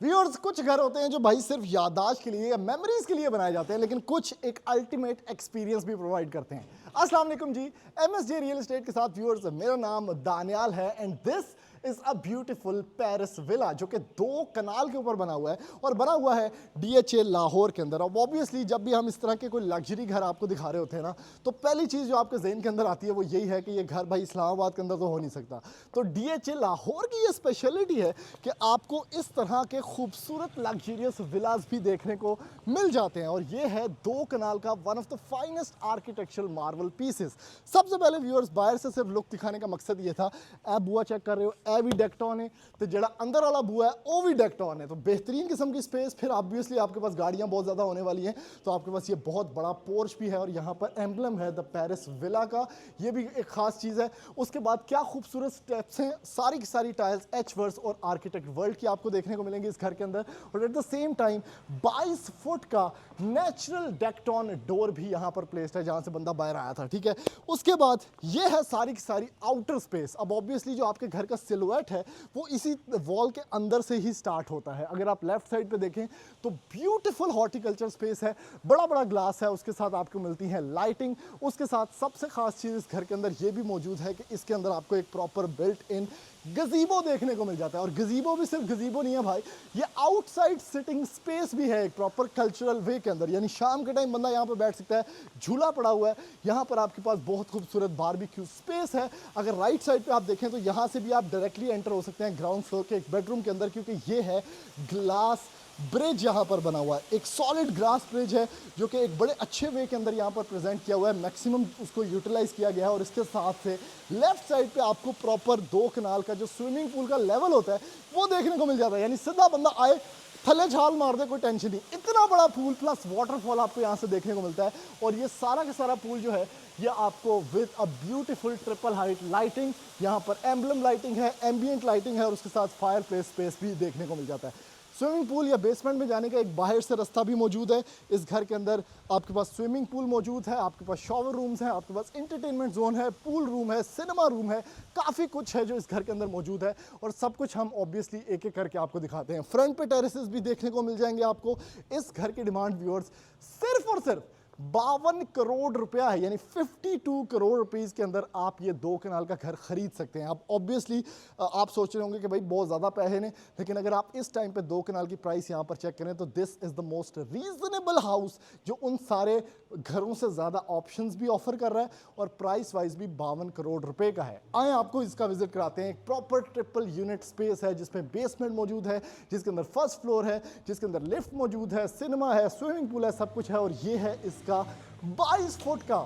Viewers, कुछ घर होते हैं जो भाई सिर्फ याददाश्त के लिए या मेमोरीज के लिए बनाए जाते हैं, लेकिन कुछ एक अल्टीमेट एक्सपीरियंस भी प्रोवाइड करते हैं। अस्सलाम वालेकुम जी, एमएसजे रियल एस्टेट के साथ व्यूअर्स, मेरा नाम दानियाल है and this is a beautiful Paris villa जो कि 2 कनाल के ऊपर बना हुआ है और बना हुआ है डीएचए लाहौर के अंदर। अब ऑब्वियसली जब भी हम इस तरह के कोई लग्जरी घर आपको दिखा रहे होते हैं ना, तो पहली चीज़ जो आपके जहन के अंदर आती है वो यही है कि ये घर भाई इस्लामाबाद के अंदर तो हो नहीं सकता। तो डीएचए लाहौर की ये स्पेशलिटी है कि आपको इस तरह के खूबसूरत लग्जरियस विलास भी देखने को मिल जाते हैं और ये है 2 कनाल का one of the finest architectural marble pieces. सबसे पहले व्यूअर्स, बाहर से सिर्फ लुक दिखाने का मकसद ये था। ए बुआ चेक कर रहे हो, ए भी डेक्टॉन है, तो जड़ा अंदर वाला बुआ है वो भी डेक्टॉन है, तो बेहतरीन किस्म की स्पेस। फिर ऑब्वियसली आपके पास गाड़ियां बहुत ज़्यादा होने वाली हैं, तो आपके पास ये बहुत बड़ा पोर्च भी है और यहाँ पर एम्बलम है द पेरिस विला का, ये भी एक खास चीज़ है। उसके बाद क्या खूबसूरत स्टेप्स हैं, सारी की सारी टाइल्स एचवर्स और आर्किटेक्ट वर्ल्ड की आपको देखने को मिलेंगी इस घर के अंदर। और at the same time 22 foot का नेचुरल डेक्टॉन डोर भी यहाँ पर प्लेस्ड है, जहाँ से बंदा बाहर आया था। ठीक है, उसके बाद ये है सारी की सारी आउटर स्पेस। अब ऑब्वियसली जो आपके घर का सिलुएट है वो इसी वॉल के अंदर से ही स्टार्ट होता है। अगर आप लेफ्ट साइड पे देखें तो ब्यूटीफुल हॉर्टिकल्चर स्पेस है, बड़ा बड़ा ग्लास है, उसके साथ आपको मिलती है लाइटिंग। उसके साथ सबसे खास चीज़ इस घर के अंदर ये भी मौजूद है कि इसके अंदर आपको एक प्रॉपर बिल्ट इन गजीबो देखने को मिल जाता है। और गजीबो भी सिर्फ गजीबो नहीं है भाई, ये आउटसाइड सिटिंग स्पेस भी है एक प्रॉपर कल्चरल वे के अंदर, यानी शाम के टाइम बंदा यहाँ पर बैठ सकता है। झूला पड़ा हुआ है, यहाँ पर आपके पास बहुत खूबसूरत बारबेक्यू स्पेस है। अगर राइट साइड पे आप देखें तो यहाँ से भी आप डायरेक्टली एंटर हो सकते हैं ग्राउंड फ्लोर के एक बेडरूम के अंदर, क्योंकि ये है ग्लास ब्रिज यहाँ पर बना हुआ है। एक सॉलिड ग्रास ब्रिज है जो कि एक बड़े अच्छे वे के अंदर यहाँ पर प्रेजेंट किया हुआ है, मैक्सिमम उसको यूटिलाइज किया गया है। और इसके साथ से लेफ्ट साइड पे आपको प्रॉपर 2 कनाल का जो स्विमिंग पूल का लेवल होता है वो देखने को मिल जाता है, यानी सीधा बंदा आए थले छाल मार दे, कोई टेंशन नहीं। इतना बड़ा पूल प्लस वाटरफॉल आपको यहाँ से देखने को मिलता है। और ये सारा का सारा पूल जो है ये आपको with a beautiful triple height lighting, यहाँ पर एम्बलम लाइटिंग है, एम्बियंट लाइटिंग है और उसके साथ फायर प्लेस स्पेस भी देखने को मिल जाता है। स्विमिंग पूल या बेसमेंट में जाने का एक बाहर से रास्ता भी मौजूद है। इस घर के अंदर आपके पास स्विमिंग पूल मौजूद है, आपके पास शॉवर रूम्स हैं, आपके पास इंटरटेनमेंट जोन है, पूल रूम है, सिनेमा रूम है, काफ़ी कुछ है जो इस घर के अंदर मौजूद है। और सब कुछ हम ऑब्वियसली एक एक करके आपको दिखाते हैं। फ्रंट पे टेरेसेस भी देखने को मिल जाएंगे आपको। इस घर की डिमांड व्यूअर्स सिर्फ और सिर्फ 52 करोड़ रुपया है, यानी 52 करोड़ रुपीस के अंदर आप ये 2 कनाल का घर खरीद सकते हैं। आप ऑब्वियसली आप सोच रहे होंगे कि भाई बहुत ज़्यादा पैसे ने, लेकिन अगर आप इस टाइम पे 2 कनाल की प्राइस यहाँ पर चेक करें तो this is the most reasonable house जो उन सारे घरों से ज़्यादा ऑप्शंस भी ऑफर कर रहा है और प्राइस वाइज भी 52 करोड़ रुपए का है। आए आपको इसका विजिट कराते हैं। एक प्रॉपर ट्रिपल यूनिट स्पेस है जिसमें बेसमेंट मौजूद है, जिसके अंदर फर्स्ट फ्लोर है, जिसके अंदर लिफ्ट मौजूद है, सिनेमा है, स्विमिंग पूल है, सब कुछ है। और ये है का 22 फुट का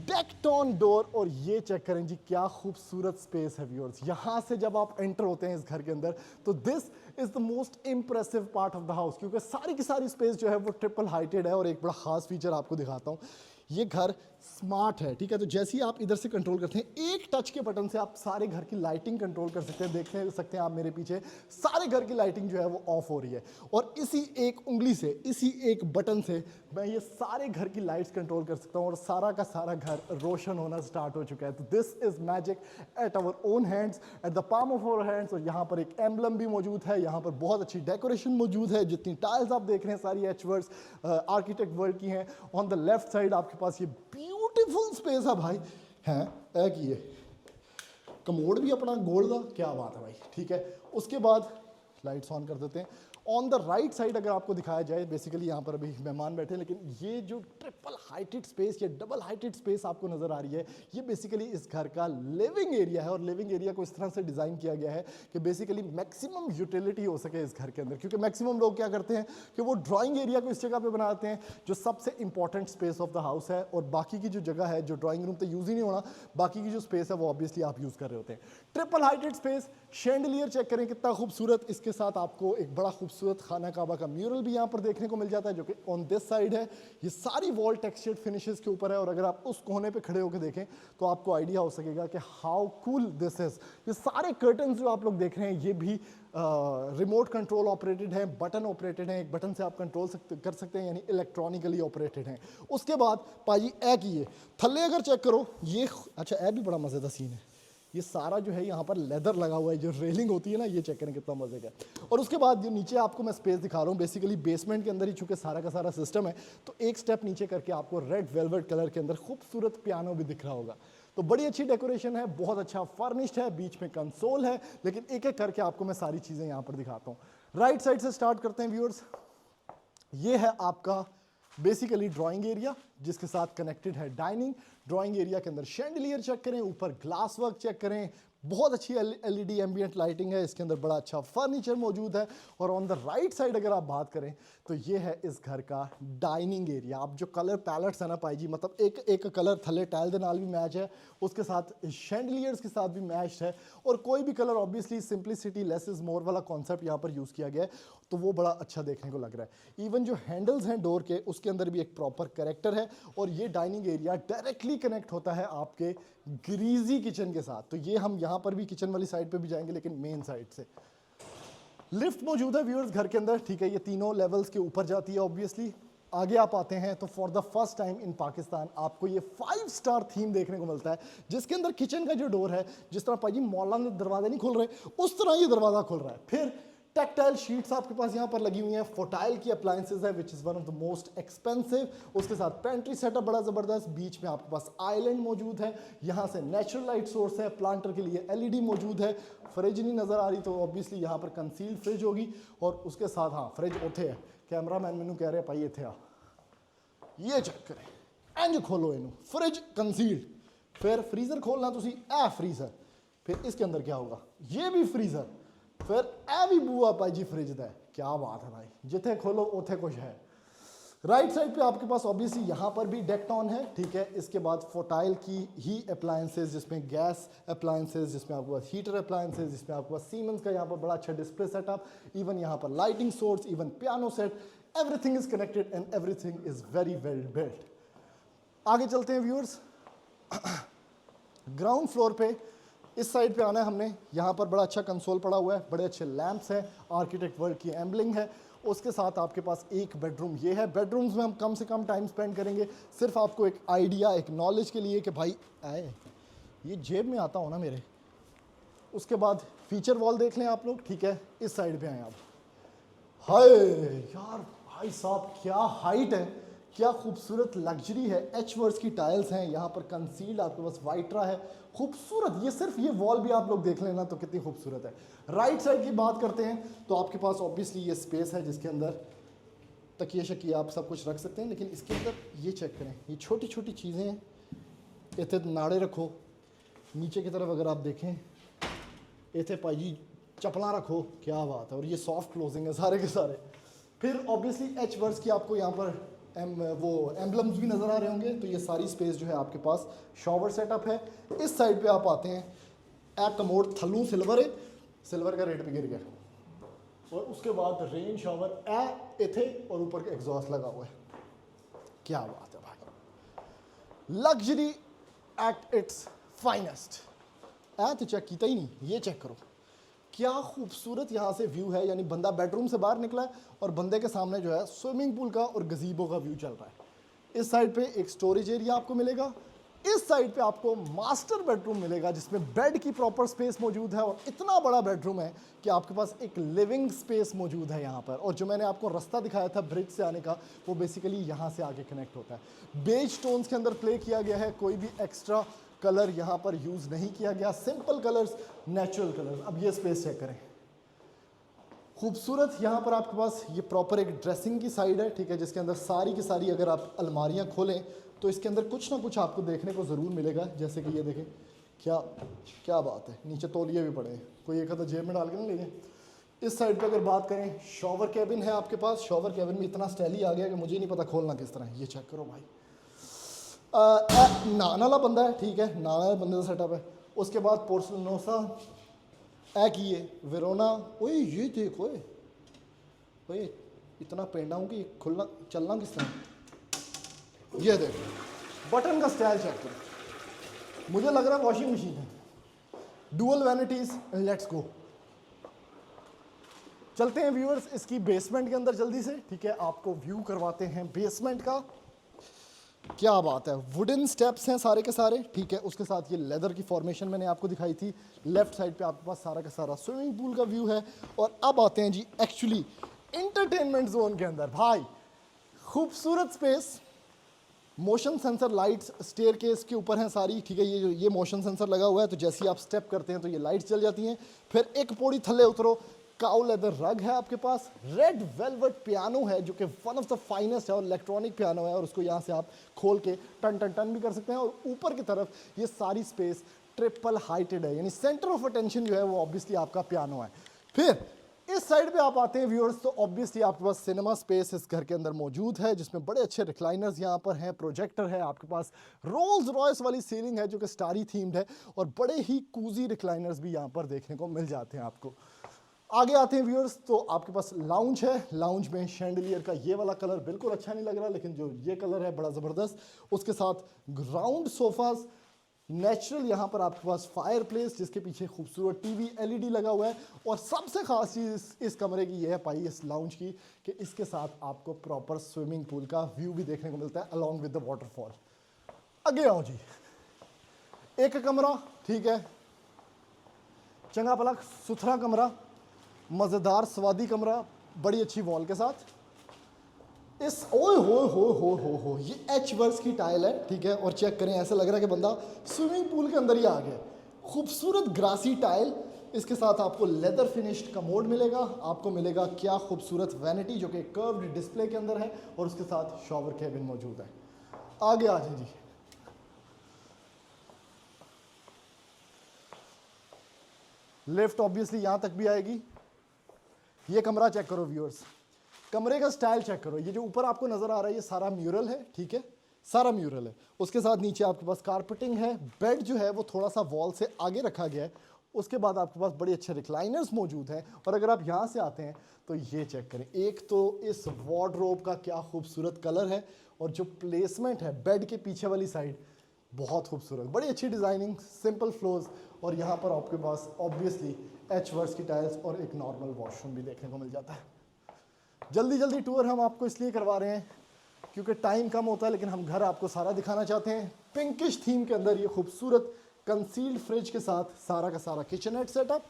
डेक्टॉन डोर। और ये चेक करें जी, क्या खूबसूरत स्पेस है व्यूअर्स। यहां से जब आप एंटर होते हैं इस घर के अंदर तो this is the most impressive part of the house, क्योंकि सारी की सारी स्पेस जो है वो ट्रिपल हाइटेड है। और एक बड़ा खास फीचर आपको दिखाता हूं, ये घर स्मार्ट है। ठीक है, तो जैसे ही आप इधर से कंट्रोल करते हैं, एक टच के बटन से आप सारे घर की लाइटिंग कंट्रोल कर सकते हैं। देख सकते हैं आप मेरे पीछे सारे घर की लाइटिंग जो है वो ऑफ हो रही है और इसी एक उंगली से, इसी एक बटन से मैं ये सारे घर की लाइट्स कंट्रोल कर सकता हूँ और सारा का सारा घर रोशन होना स्टार्ट हो चुका है। तो this is magic at our own hands, at the palm of our hands. और यहाँ पर एक एम्बलम भी मौजूद है, यहाँ पर बहुत अच्छी डेकोरेशन मौजूद है। जितनी टाइल्स आप देख रहे हैं सारी एचवर्स आर्किटेक्ट वर्ल्ड की हैं। ऑन द लेफ्ट साइड आपके पास ये ब्यूटीफुल स्पेस है भाई, है ए की ये कमोड भी अपना गोल्ड का, क्या बात है भाई। ठीक है, उसके बाद लाइट्स ऑन कर देते हैं। ऑन द राइट साइड अगर आपको दिखाया जाए, बेसिकली यहाँ पर अभी मेहमान बैठे हैं, लेकिन ये जो ट्रिपल हाइटेड स्पेस या डबल हाइटेड स्पेस आपको नजर आ रही है, ये बेसिकली इस घर का लिविंग एरिया है। और लिविंग एरिया को इस तरह से डिजाइन किया गया है कि बेसिकली मैक्सिमम यूटिलिटी हो सके इस घर के अंदर। क्योंकि मैक्सिमम लोग क्या करते हैं कि वो ड्राइंग एरिया को इस जगह पे बनाते हैं जो सबसे important space of the house है, और बाकी की जो जगह है, जो ड्राइंग रूम तो यूज ही नहीं होना, बाकी की जो स्पेस है वो ऑब्वियसली आप यूज कर रहे होते हैं। Triple heighted space, chandelier check करें कितना खूबसूरत। इसके साथ आपको एक बड़ा खूबसूरत खाना काबा का म्यूरल भी यहाँ पर देखने को मिल जाता है जो कि ऑन दिस साइड है। ये सारी वॉल टेक्सचर्ड फिनिशेस के ऊपर है। और अगर आप उस कोने पे खड़े होकर देखें तो आपको आइडिया हो सकेगा कि हाउ कूल दिस इज। ये सारे कर्टन्स जो आप लोग देख रहे हैं ये भी रिमोट कंट्रोल ऑपरेटेड है, बटन ऑपरेटेड है। एक बटन से आप कंट्रोल कर सकते हैं, यानी इलेक्ट्रॉनिकली ऑपरेटेड है। उसके बाद पाजी ए की ये थल्ले अगर चेक करो, ये अच्छा ए भी बड़ा मजेदार सीन है। ये सारा जो है यहाँ पर लेदर लगा हुआ है, जो रेलिंग होती है ना, ये चेक करें कितना मजे का है। और उसके बाद जो नीचे आपको मैं स्पेस दिखा रहा हूँ, बेसिकली बेसमेंट के अंदर ही चूंकि सारा का सारा सिस्टम है, तो एक स्टेप नीचे करके आपको रेड वेलवेट कलर के अंदर खूबसूरत पियानो भी दिख रहा होगा। तो बड़ी अच्छी डेकोरेशन है, बहुत अच्छा फर्निश्ड है, बीच में कंसोल है, लेकिन एक एक करके आपको मैं सारी चीजें यहाँ पर दिखाता हूँ। राइट साइड से स्टार्ट करते हैं व्यूअर्स। ये है आपका बेसिकली ड्राइंग एरिया, जिसके साथ कनेक्टेड है डाइनिंग। ड्राइंग एरिया के अंदर शैंडलियर चेक करें, ऊपर ग्लास वर्क चेक करें, बहुत अच्छी एलईडी एम्बिएंट लाइटिंग है, इसके अंदर बड़ा अच्छा फर्नीचर मौजूद है। और ऑन द राइट साइड अगर आप बात करें तो ये है इस घर का डाइनिंग एरिया। आप जो कलर पैलेट्स है ना पाई जी, मतलब एक एक कलर थले टाइल के नाल भी मैच है, उसके साथ शैंडलियर्स के साथ भी मैच है, और कोई भी colour obviously simplicity less is more वाला कॉन्सेप्ट यहाँ पर यूज़ किया गया है, तो वो बड़ा अच्छा देखने को लग रहा है। इवन जो हैंडल्स हैं डोर के, उसके अंदर भी एक प्रॉपर कैरेक्टर है। और ये डाइनिंग एरिया डायरेक्टली कनेक्ट होता है आपके ग्रीजी किचन के साथ। तो ये हम यहाँ पर भी किचन वाली साइड पे भी जाएंगे, लेकिन मेन साइड से लिफ्ट मौजूद है व्यूअर्स घर के अंदर, ठीक है। ये तीनों लेवल्स के ऊपर जाती है ऑब्वियसली। आगे आप आते हैं तो for the first time in Pakistan आपको ये 5 स्टार थीम देखने को मिलता है, जिसके अंदर किचन का जो डोर है, जिस तरह पाजी मौलाना में दरवाजे नहीं खुल रहे, उस तरह ये दरवाजा खुल रहा है। फिर टेक्टाइल शीट्स आपके पास यहाँ पर लगी हुई हैं, फोटाइल की अप्लायंसेज है which is one of the most expensive. उसके साथ पेंट्री सेटअप बड़ा ज़बरदस्त, बीच में आपके पास आइलैंड मौजूद है, यहाँ से नेचुरल लाइट सोर्स है, प्लांटर के लिए एलईडी मौजूद है। फ्रिज नहीं नज़र आ रही तो ऑब्वियसली यहाँ पर कंसील्ड फ्रिज होगी। और उसके साथ हाँ फ्रिज उठे है, कैमरा मैन मैनू कह रहे हैं भाई इतने आ, ये चेक करें, इंज खोलो इनू, फ्रिज कंसील्ड। फिर फ्रीज़र खोलना तुसी, ए फ्रीज़र, फिर इसके अंदर क्या होगा, ये भी फ्रीज़र, फिर ए भी बुआ पाई जी फ्रिज दा। क्या बात है भाई, जिथे खोलो उथे कुछ है। राइट साइड पे आपके पास ऑब्वियसली यहाँ पर भी डेक्टॉन है, ठीक है। इसके बाद फोटाइल की ही अप्लायंसेज, जिसमें गैस अप्लायंसेज, जिसमें आपके पास हीटर अप्लायंसेज, जिसमें आपके पास सीमेंस का यहाँ पर बड़ा अच्छा डिस्प्ले सेटअप, इवन यहाँ पर lighting source, even piano set, everything is connected and everything is very well built. आगे चलते हैं व्यूअर्स। ग्राउंड फ्लोर पे इस साइड पे आना है हमने, यहाँ पर बड़ा अच्छा कंसोल पड़ा हुआ है, बड़े अच्छे लैंप्स हैं, आर्किटेक्ट वर्क की एम्बलिंग है। उसके साथ आपके पास एक बेडरूम ये है। बेडरूम्स में हम कम से कम टाइम स्पेंड करेंगे, सिर्फ आपको एक आइडिया, एक नॉलेज के लिए कि भाई आए ये जेब में आता हो ना मेरे। उसके बाद फीचर वॉल देख लें आप लोग, ठीक है। इस साइड पे आए आप, हाय यार भाई साहब क्या हाइट है, क्या खूबसूरत लग्जरी है। एच वर्स की टाइल्स हैं, यहाँ पर कंसील्ड आपके पास वाइट्रा है, खूबसूरत। ये सिर्फ ये वॉल भी आप लोग देख लेना तो कितनी खूबसूरत है। राइट साइड की बात करते हैं तो आपके पास ऑब्वियसली ये स्पेस है, जिसके अंदर तकिए शकिए आप सब कुछ रख सकते हैं, लेकिन इसके अंदर ये चेक करें, ये छोटी छोटी चीज़ें हैं, इतने नाड़े रखो। नीचे की तरफ अगर आप देखें, इतने पाजी चपला रखो, क्या बात है। और ये सॉफ्ट क्लोजिंग है सारे के सारे। फिर ऑब्वियसली एच वर्स की आपको यहाँ पर वो एम्बलम्स भी नज़र आ रहे होंगे। तो ये सारी स्पेस जो है आपके पास शॉवर सेटअप है। इस साइड पे आप आते हैं, ए कमोड थल्लू सिल्वर है, सिल्वर का रेट भी गिर गया। और उसके बाद रेन शावर ए इथे, और ऊपर के एग्जॉस्ट लगा हुआ है। क्या बात है भाई, लग्जरी एट इट्स फाइनेस्ट। ए तो चेक किया ही नहीं, ये चेक करो क्या खूबसूरत यहाँ से व्यू है। यानी बंदा बेडरूम से बाहर निकला है और बंदे के सामने जो है स्विमिंग पूल का और गजीबो का व्यू चल रहा है। इस साइड पे एक स्टोरेज एरिया आपको मिलेगा, इस साइड पे आपको मास्टर बेडरूम मिलेगा, जिसमें बेड की प्रॉपर स्पेस मौजूद है। और इतना बड़ा बेडरूम है कि आपके पास एक लिविंग स्पेस मौजूद है यहाँ पर। और जो मैंने आपको रास्ता दिखाया था ब्रिज से आने का, वो बेसिकली यहाँ से आगे कनेक्ट होता है। बेज टोन्स के अंदर प्ले किया गया है, कोई भी एक्स्ट्रा कलर यहाँ पर यूज़ नहीं किया गया, सिंपल कलर्स, नेचुरल कलर्स। अब ये स्पेस चेक करें, खूबसूरत। यहाँ पर आपके पास ये प्रॉपर एक ड्रेसिंग की साइड है, ठीक है, जिसके अंदर सारी की सारी अगर आप अलमारियाँ खोलें तो इसके अंदर कुछ ना कुछ आपको देखने को ज़रूर मिलेगा। जैसे कि ये देखें, क्या क्या बात है, नीचे तौलिए भी पड़े हैं, कोई एक आधा जेब में डाल के ना ले जाए। इस साइड पे अगर बात करें, शॉवर कैबिन है आपके पास। शॉवर कैबिन में इतना स्टाइली आ गया कि मुझे नहीं पता खोलना किस तरह है। ये चेक करो भाई, नान वाला बंदा है, ठीक है, नान वाले बंदे का सेटअप है। उसके बाद पोर्सलोसा ए की है, वेरोना। ओए ये देखो, ओए इतना पेंडा हूँ कि खुलना चलना किस तरह। ये देखो बटन का स्टाइल चेक करो, मुझे लग रहा है वॉशिंग मशीन है। Dual vanities, let's go. चलते हैं व्यूअर्स इसकी बेसमेंट के अंदर जल्दी से, ठीक है। आपको व्यू करवाते हैं बेसमेंट का। क्या बात है, वुडन स्टेप्स हैं सारे के सारे, ठीक है। उसके साथ ये लेदर की फॉर्मेशन मैंने आपको दिखाई थी। लेफ्ट साइड पे आपके पास सारा का सारा स्विमिंग पूल का व्यू है। और अब आते हैं जी एक्चुअली एंटरटेनमेंट जोन के अंदर। भाई खूबसूरत space, motion sensor lights staircase के ऊपर हैं सारी, ठीक है। ये मोशन सेंसर लगा हुआ है, तो जैसे ही आप स्टेप करते हैं तो ये लाइट्स जल जाती हैं। फिर एक पौड़ी थल्ले उतरो, काउ लेदर रग है आपके पास, रेड वेलवेट पियानो है जो कि वन ऑफ द फाइनेस्ट है और इलेक्ट्रॉनिक पियानो है, और उसको यहाँ से आप खोल के टन टन टन भी कर सकते हैं। और ऊपर की तरफ ये सारी स्पेस ट्रिपल हाइटेड है, यानी सेंटर ऑफ अटेंशन जो है वो ऑब्वियसली आपका पियानो है। फिर इस साइड पे आप आते हैं व्यूअर्स, तो ऑब्वियसली आपके पास सिनेमा स्पेस इस घर के अंदर मौजूद है, जिसमें बड़े अच्छे रिक्लाइनर्स यहाँ पर हैं, प्रोजेक्टर है आपके पास, रोल्स रॉयस वाली सीलिंग है जो कि स्टारी थीम्ड है, और बड़े ही कूजी रिक्लाइनर्स भी यहाँ पर देखने को मिल जाते हैं आपको। आगे आते हैं व्यूअर्स, तो आपके पास लाउंज है। लाउंज में शैंडलियर का ये वाला कलर बिल्कुल अच्छा नहीं लग रहा, लेकिन जो ये कलर है बड़ा ज़बरदस्त। उसके साथ राउंड सोफाज, नेचुरल यहाँ पर आपके पास फायर प्लेस जिसके पीछे खूबसूरत टीवी एलईडी लगा हुआ है। और सबसे खास चीज़ इस कमरे की यह है पाई, इस लाउंज की, कि इसके साथ आपको प्रॉपर स्विमिंग पूल का व्यू भी देखने को मिलता है अलॉन्ग विद द वाटरफॉल। आगे आओ जी, एक कमरा, ठीक है, चंगा पलक सुथरा कमरा, मज़ेदार स्वादी कमरा, बड़ी अच्छी वॉल के साथ। इस ओए हो ये एच वर्क्स की टाइल है, ठीक है। और चेक करें, ऐसा लग रहा है कि बंदा स्विमिंग पूल के अंदर ही आ गया। खूबसूरत ग्रासी टाइल, इसके साथ आपको लेदर फिनिश्ड कमोड मिलेगा, आपको मिलेगा क्या खूबसूरत वैनिटी जो कि कर्व्ड डिस्प्ले के अंदर है, और उसके साथ शॉवर कैबिन मौजूद है। आगे आ जाए जी, लिफ्ट ऑब्वियसली यहां तक भी आएगी। ये कमरा चेक करो व्यूअर्स, कमरे का स्टाइल चेक करो। ये जो ऊपर आपको नजर आ रहा है ये सारा म्यूरल है, ठीक है, सारा म्यूरल है। उसके साथ नीचे आपके पास कारपेटिंग है, बेड जो है वो थोड़ा सा वॉल से आगे रखा गया है। उसके बाद आपके पास बड़े अच्छे रिक्लाइनर्स मौजूद हैं। और अगर आप यहाँ से आते हैं तो ये चेक करें, एक तो इस वार्डरोब का क्या खूबसूरत कलर है, और जो प्लेसमेंट है बेड के पीछे वाली साइड बहुत खूबसूरत, बड़ी अच्छी डिज़ाइनिंग, सिंपल फ्लोर्स। और यहाँ पर आपके पास ऑब्वियसली एच वर्क्स की टाइल्स और एक नॉर्मल वॉशरूम भी देखने को मिल जाता है। जल्दी जल्दी टूर हम आपको इसलिए करवा रहे हैं क्योंकि टाइम कम होता है, लेकिन हम घर आपको सारा दिखाना चाहते हैं। पिंकिश थीम के अंदर ये खूबसूरत कंसील्ड फ्रिज के साथ सारा का सारा किचननेट सेटअप,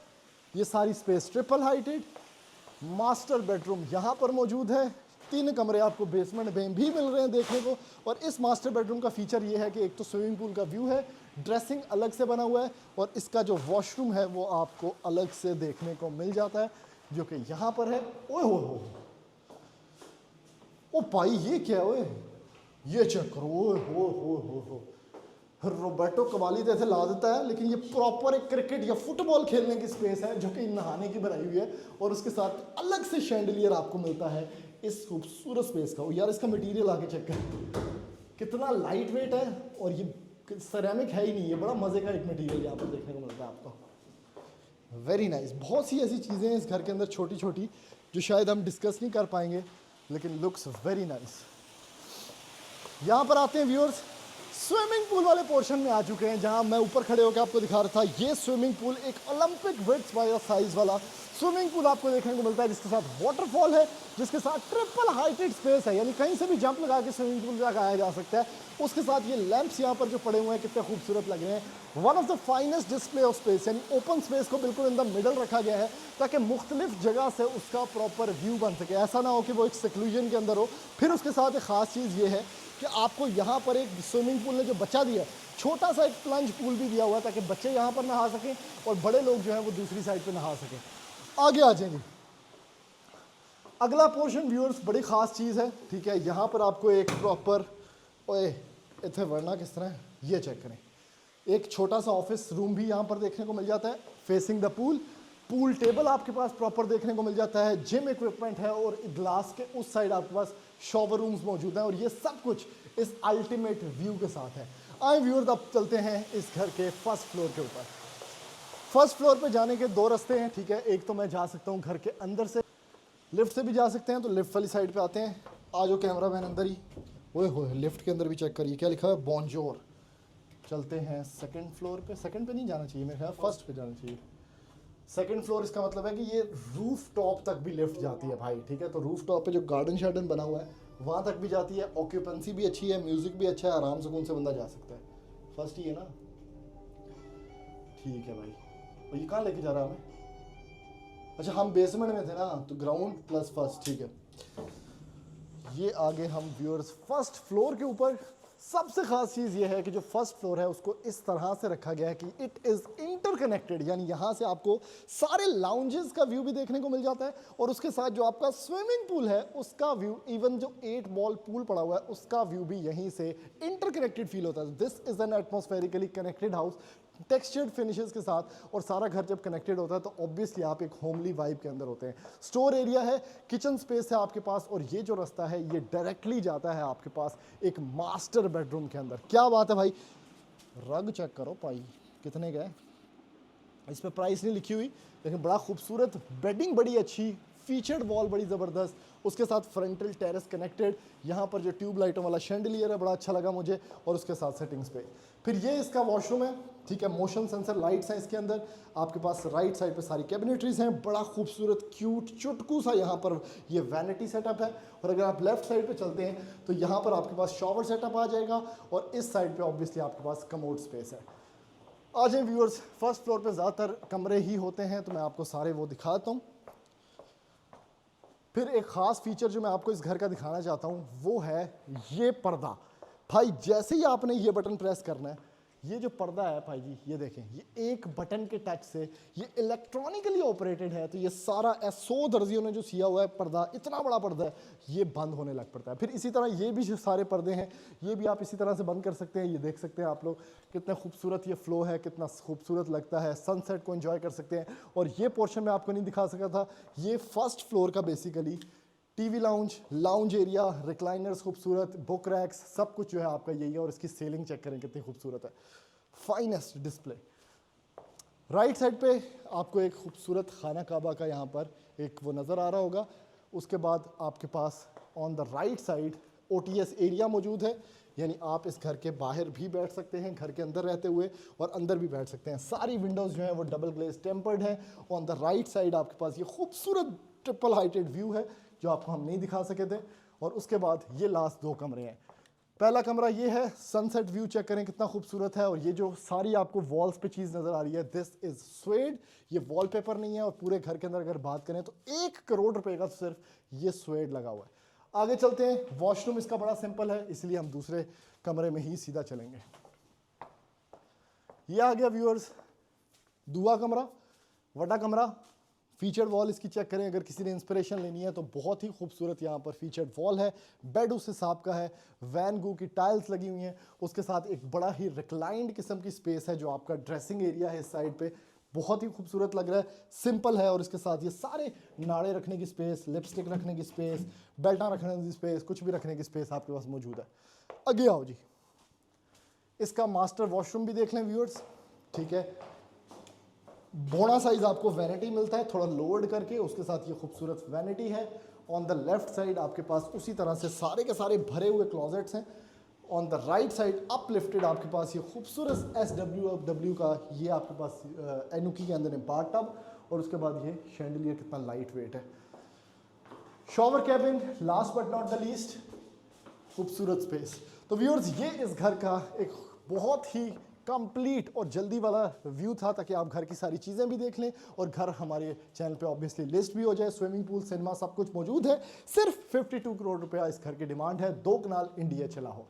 ये सारी space triple heighted. Master bedroom यहाँ पर मौजूद है, 3 कमरे आपको बेसमेंट में भी मिल रहे हैं देखने को। और इस मास्टर बेडरूम का फीचर ये है कि एक तो स्विमिंग पूल का व्यू है, ड्रेसिंग अलग से बना हुआ है, और इसका जो वॉशरूम है वो आपको अलग से देखने को मिल जाता है जो कि यहाँ पर है। ओए हो ओ भाई ये क्या है, ओए ये चेक करो, ओए हो रोबर्टो कवाली तो ऐसे ला देता है, लेकिन ये प्रॉपर एक क्रिकेट या फुटबॉल खेलने की स्पेस है जो कि नहाने की बनाई हुई है। और उसके साथ अलग से शैंडलियर आपको मिलता है इस खूबसूरत स्पेस का। यार इसका मटेरियल आके चेक कर, कितना लाइट वेट है, और ये सेरेमिक है ही नहीं, ये बड़ा मज़े का एक मटेरियल यहाँ पर देखने को मिलता है आपको। Very nice. बहुत सी ऐसी चीज़ें हैं इस घर के अंदर छोटी छोटी जो शायद हम डिस्कस नहीं कर पाएंगे, लेकिन लुक्स वेरी नाइस। यहाँ पर आते हैं व्यूअर्स, स्विमिंग पूल वाले पोर्शन में आ चुके हैं, जहाँ मैं ऊपर खड़े होकर आपको दिखा रहा था। ये स्विमिंग पूल एक ओलंपिक विड्थ बाय साइज वाला स्विमिंग पूल आपको देखने को मिलता है, जिसके साथ वाटरफॉल है, जिसके साथ ट्रिपल हाइटेड स्पेस है, यानी कहीं से भी जंप लगा के स्विमिंग पूल तक आया जा सकता है। उसके साथ ये लैंप्स यहाँ पर जो पड़े हुए हैं कितने खूबसूरत लग रहे हैं। One of the finest display of space, यानी ओपन स्पेस को बिल्कुल इन द मिडल रखा गया है ताकि मुख्तलिफ जगह से उसका प्रॉपर व्यू बन सके। ऐसा ना हो कि वो एक सेक्लूजन के अंदर हो। फिर उसके साथ एक ख़ास चीज़ ये है कि आपको यहाँ पर एक स्विमिंग पूल ने जो बचा दिया है, छोटा सा एक प्लंज पूल भी दिया हुआ है ताकि बच्चे यहाँ पर नहा सकें और बड़े लोग जो हैं वो दूसरी साइड पे नहा सकें। आगे आ जाएंगे, अगला पोर्शन व्यूअर्स बड़ी ख़ास चीज़ है, ठीक है। यहाँ पर आपको एक प्रॉपर, ओए इतने वरना किस तरह, ये चेक करें, एक छोटा सा ऑफिस रूम भी यहाँ पर देखने को मिल जाता है facing the pool. Pool table आपके पास प्रॉपर देखने को मिल जाता है, जिम इक्विपमेंट है, और ग्लास के उस साइड आपके पास शॉवर रूम्स मौजूद हैं, और ये सब कुछ इस अल्टीमेट व्यू के साथ है। आए व्यूअर्स, अब चलते हैं इस घर के फर्स्ट फ्लोर के ऊपर। फर्स्ट फ्लोर पे जाने के 2 रास्ते हैं, ठीक है। एक तो मैं जा सकता हूँ घर के अंदर से, लिफ्ट से भी जा सकते हैं, तो लिफ्ट वाली साइड पे आते हैं। आ जाओ कैमरा मैन अंदर ही। ओए हो, लिफ्ट के अंदर भी चेक करिए क्या लिखा है, बॉन्जोर। चलते हैं सेकंड फ्लोर पे। सेकंड पे नहीं जाना चाहिए मेरे ख्याल, फर्स्ट पे जाना चाहिए। सेकंड फ्लोर इसका मतलब है कि ये रूफ टॉप तक भी लिफ्ट जाती है भाई, ठीक है। तो रूफ टॉप पे जो गार्डन शार्डन बना हुआ है वहाँ तक भी जाती है, ऑक्यूपेंसी भी अच्छी है, म्यूजिक भी अच्छा है, आराम सुकून से बंदा जा सकता है। फर्स्ट ही है ना, ठीक है भाई। और ये कहाँ लेके जा रहा है हमें? अच्छा हम बेसमेंट में थे ना, तो ग्राउंड प्लस फर्स्ट, ठीक है। ये आगे हम व्यूअर्स फर्स्ट फ्लोर के ऊपर। सबसे खास चीज़ ये है कि जो फर्स्ट फ्लोर है उसको इस तरह से रखा गया है कि इट इज़ इंटरकनेक्टेड, यानी यहाँ से आपको सारे लाउंजेस का व्यू भी देखने को मिल जाता है, और उसके साथ जो आपका स्विमिंग पूल है उसका व्यू, इवन जो 8 बॉल पूल पड़ा हुआ है उसका व्यू भी यहीं से इंटरकनेक्टेड फील होता है। This is an atmospherically connected house, textured finishes के साथ, और सारा घर जब कनेक्टेड होता है तो ऑब्वियसली आप एक होमली वाइब के अंदर होते हैं। स्टोर एरिया है, किचन स्पेस है आपके पास, और ये जो रास्ता है ये डायरेक्टली जाता है आपके पास एक मास्टर बेडरूम के अंदर। क्या बात है भाई, रग चेक करो भाई, कितने का है? इस पर प्राइस नहीं लिखी हुई, लेकिन बड़ा खूबसूरत, बेडिंग बड़ी अच्छी, फीचर्ड वॉल बड़ी ज़बरदस्त, उसके साथ फ्रंटल टेरेस कनेक्टेड, यहाँ पर जो ट्यूब लाइटों वाला शैंडलियर है बड़ा अच्छा लगा मुझे, और उसके साथ सेटिंग्स पे। फिर ये इसका वॉशरूम है, ठीक है, मोशन सेंसर लाइट्स हैं इसके अंदर, आपके पास राइट साइड पे सारी कैबिनेटरीज हैं, बड़ा खूबसूरत क्यूट चुटकू सा यहाँ पर ये वैनिटी सेटअप है। और अगर आप लेफ्ट साइड पे चलते हैं तो यहाँ पर आपके पास शॉवर सेटअप आ जाएगा, और इस साइड पे ऑब्वियसली आपके पास कमोड स्पेस है। आ जाए व्यूअर्स, फर्स्ट फ्लोर पे ज़्यादातर कमरे ही होते हैं, तो मैं आपको सारे वो दिखाता हूँ। फिर एक ख़ास फीचर जो मैं आपको इस घर का दिखाना चाहता हूँ वो है ये पर्दा। भाई जैसे ही आपने ये बटन प्रेस करना है, ये जो पर्दा है भाई जी, ये देखें, ये एक बटन के टच से ये इलेक्ट्रॉनिकली ऑपरेटेड है, तो ये सारा 100 दर्जियों ने जो सिया हुआ है पर्दा, इतना बड़ा पर्दा है, ये बंद होने लग पड़ता है। फिर इसी तरह ये भी जो सारे पर्दे हैं ये भी आप इसी तरह से बंद कर सकते हैं। ये देख सकते हैं आप लोग कितना खूबसूरत ये फ्लो है, कितना खूबसूरत लगता है, सनसेट को एंजॉय कर सकते हैं। और ये पोर्शन मैं आपको नहीं दिखा सका था, ये फर्स्ट फ्लोर का basically TV lounge, lounge area, recliners खूबसूरत, बुक रैक्स, सब कुछ जो है आपका यही है। और इसकी सेलिंग चेक करें कितनी खूबसूरत है, फाइनेस्ट डिस्प्ले। राइट साइड पे आपको एक खूबसूरत खाना काबा का यहाँ पर एक वो नज़र आ रहा होगा। उसके बाद आपके pass on the right side OTS area मौजूद है, यानी आप इस घर के बाहर भी बैठ सकते हैं, घर के अंदर रहते हुए, और अंदर भी बैठ सकते हैं। सारी विंडोज़ जो हैं वो डबल ग्लेज टेम्पर्ड हैं। ऑन द राइट साइड आपके पास ये खूबसूरत ट्रिपल हाइटेड व्यू है जो आपको हम नहीं दिखा सके थे। और उसके बाद ये लास्ट 2 कमरे हैं। पहला कमरा ये है, सनसेट व्यू चेक करें कितना खूबसूरत है। और ये जो सारी आपको वॉल्स पे चीज़ नज़र आ रही है, दिस इज़ स्वेड, ये वॉलपेपर नहीं है। और पूरे घर के अंदर अगर बात करें तो 1 करोड़ रुपए का सिर्फ ये स्वेड लगा हुआ है। आगे चलते हैं, वॉशरूम इसका बड़ा सिंपल है, इसलिए हम दूसरे कमरे में ही सीधा चलेंगे। ये आ गया व्यूअर्स दूआ कमरा, बड़ा कमरा। फीचर्ड वॉल इसकी चेक करें, अगर किसी ने इंस्पिरेशन लेनी है तो बहुत ही खूबसूरत यहाँ पर फीचर्ड वॉल है। बेड उस हिसाब का है, वैन गो की टाइल्स लगी हुई हैं। उसके साथ एक बड़ा ही रिक्लाइंड किस्म की स्पेस है, जो आपका ड्रेसिंग एरिया है इस साइड पे, बहुत ही खूबसूरत लग रहा है, सिंपल है। और इसके साथ ये सारे नाड़े रखने की स्पेस, लिपस्टिक रखने की स्पेस, बेल्टा रखने की स्पेस, कुछ भी रखने की स्पेस आपके पास मौजूद है। आगे आओ जी, इसका मास्टर वॉशरूम भी देख लें व्यूअर्स, ठीक है। बड़ा साइज आपको वैनिटी मिलता है, थोड़ा लोअर्ड करके, उसके साथ ये खूबसूरत वैनिटी है। ऑन द लेफ्ट साइड आपके पास उसी तरह से सारे के सारे भरे हुए क्लोजेट्स हैं। On the right side uplifted आपके पास ये खूबसूरत SWW का ये आपके पास एनुकी के अंदर है बाथ टब। और उसके बाद ये शैंडलियर कितना लाइट वेट है। Shower cabin, last but not the least, खूबसूरत स्पेस। तो व्यूअर्स ये इस घर का एक बहुत ही कंप्लीट और जल्दी वाला व्यू था, ताकि आप घर की सारी चीज़ें भी देख लें और घर हमारे चैनल पे ऑब्वियसली लिस्ट भी हो जाए। स्विमिंग पूल, सिनेमा, सब कुछ मौजूद है। सिर्फ 52 करोड़ रुपया इस घर की डिमांड है। 2 कनाल इंडिया चला हो।